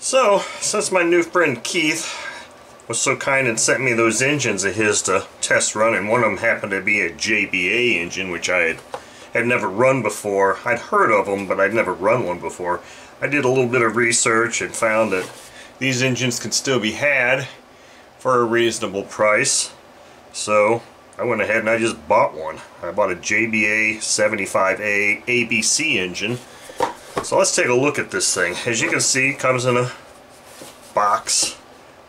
So, since my new friend Keith was so kind and sent me those engines of his to test run, and one of them happened to be a JBA engine, which I had never run before. I'd heard of them, but I'd never run one before. I did a little bit of research and found that these engines can still be had for a reasonable price. So I went ahead and I just bought one. I bought a JBA 75A ABC engine. So let's take a look at this thing. As you can see, it comes in a box,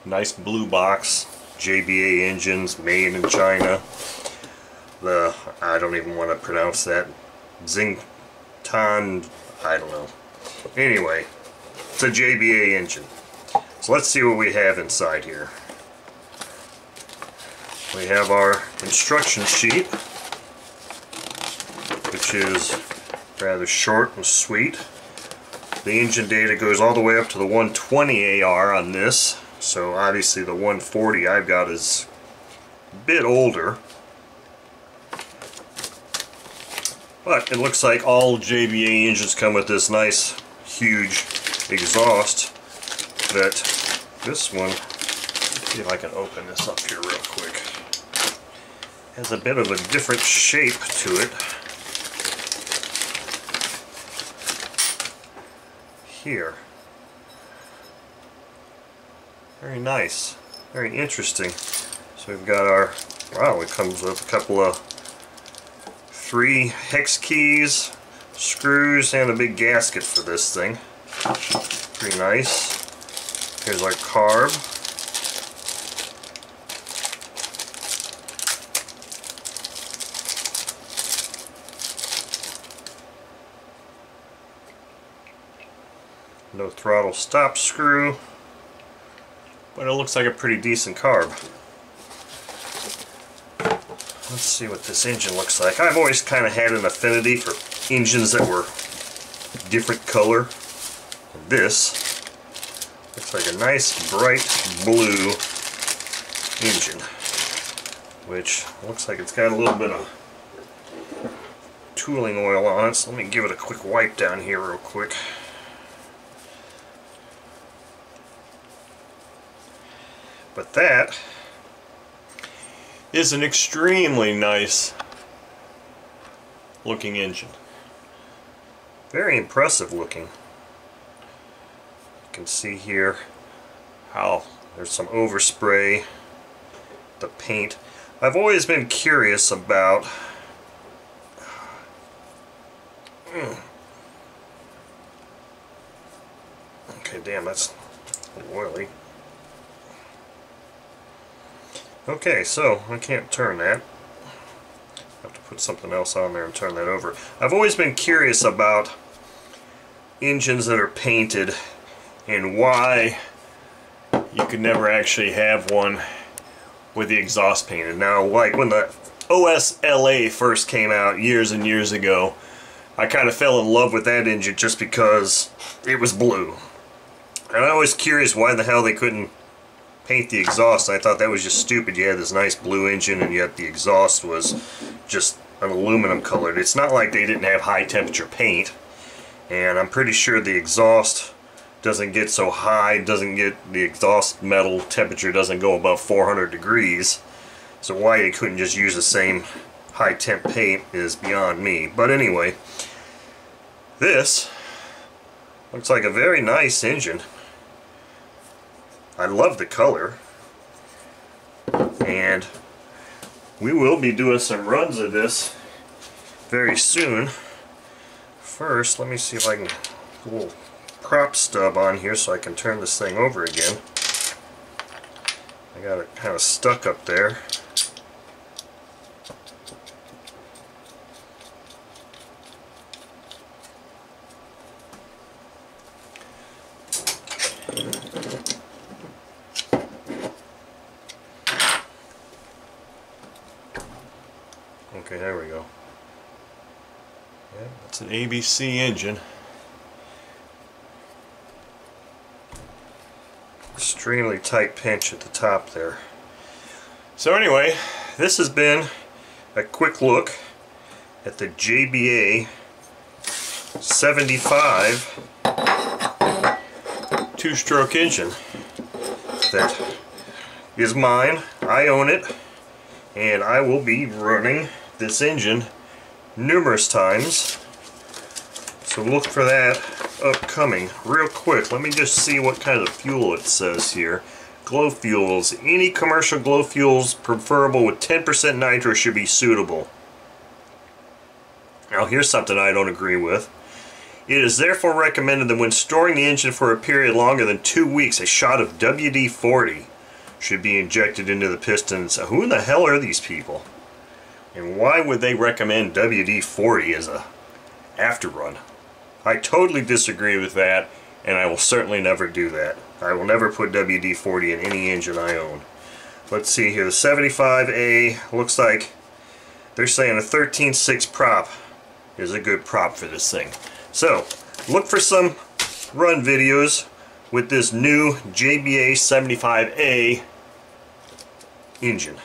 nice blue box. JBA engines, made in China. I don't even want to pronounce that. Xingtan, I don't know. Anyway, it's a JBA engine. So let's see what we have inside here. We have our instruction sheet, which is rather short and sweet. The engine data goes all the way up to the 120 AR on this, so obviously the 140 I've got is a bit older. But it looks like all JBA engines come with this nice, huge exhaust. That this one, let's see if I can open this up here real quick, has a bit of a different shape to it. Here. Very nice. Very interesting. So we've got our, wow, it comes with a couple of 3 hex keys, screws, and a big gasket for this thing. Pretty nice. Here's our carb. No throttle stop screw, but it looks like a pretty decent carb. Let's see what this engine looks like. I've always kind of had an affinity for engines that were different color. This looks like a nice bright blue engine, which looks like it's got a little bit of tooling oil on it, so let me give it a quick wipe down here real quick. But that is an extremely nice looking engine. Very impressive looking. You can see here how there's some overspray, the paint. I've always been curious about okay, damn, that's oily. Okay, so I can't turn that. I have to put something else on there and turn that over. I've always been curious about engines that are painted and why you could never actually have one with the exhaust painted. Now, like when the OSLA first came out years and years ago, I kind of fell in love with that engine just because it was blue. And I was curious why the hell they couldn't paint the exhaust. I thought that was just stupid. You had this nice blue engine and yet the exhaust was just an aluminum colored. It's not like they didn't have high temperature paint, and I'm pretty sure the exhaust doesn't get so high, the exhaust metal temperature doesn't go above 400 degrees, so why you couldn't just use the same high temp paint is beyond me. But anyway, this looks like a very nice engine. I love the color, and we will be doing some runs of this very soon. First, let me see if I can get a little prop stub on here so I can turn this thing over again. I got it kind of stuck up there. Okay, there we go. Yeah, that's an ABC engine. Extremely tight pinch at the top there. So anyway, this has been a quick look at the JBA 75 two-stroke engine that is mine. I own it, and I will be running this engine numerous times. So look for that upcoming. Real quick, let me just see what kind of fuel it says here. Glow fuels. Any commercial glow fuels preferable with 10% nitro should be suitable. Now here's something I don't agree with. It is therefore recommended that when storing the engine for a period longer than 2 weeks, a shot of WD-40 should be injected into the pistons. Who in the hell are these people? And why would they recommend WD-40 as a after run? I totally disagree with that, and I will certainly never do that. I will never put WD-40 in any engine I own. Let's see here, the 75A looks like they're saying a 13.6 prop is a good prop for this thing. So, look for some run videos with this new JBA 75A engine.